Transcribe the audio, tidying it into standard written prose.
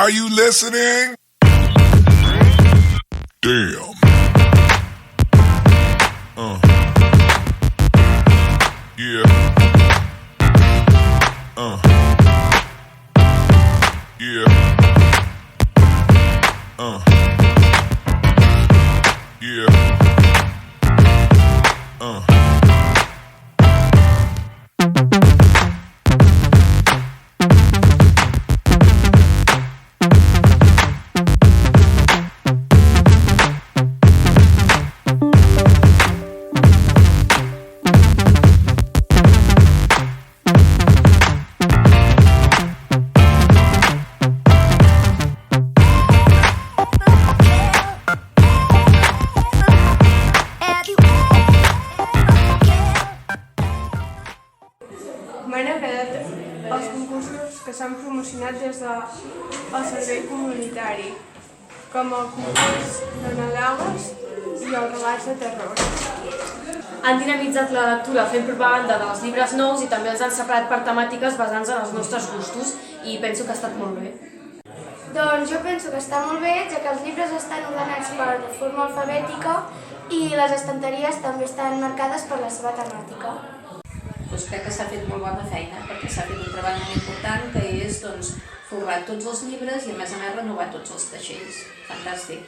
Are you listening? Damn. Yeah. Yeah. Yeah. M'han agradat els concursos que s'han promocionat des del servei comunitari, com el concurs de Nadales i els relats de terror. Han dinamitzat la lectura fent propaganda dels llibres nous i també els han separat per temàtiques basant-se en els nostres gustos i penso que ha estat molt bé. Doncs jo penso que està molt bé, ja que els llibres estan ordenats per forma alfabètica i les estanteries també estan marcades per la seva temàtica. Doncs crec que s'ha fet molt bona feina, perquè s'ha fet un treball molt important, que és forrar tots els llibres i a més renovar tots els teixells. Fantàstic.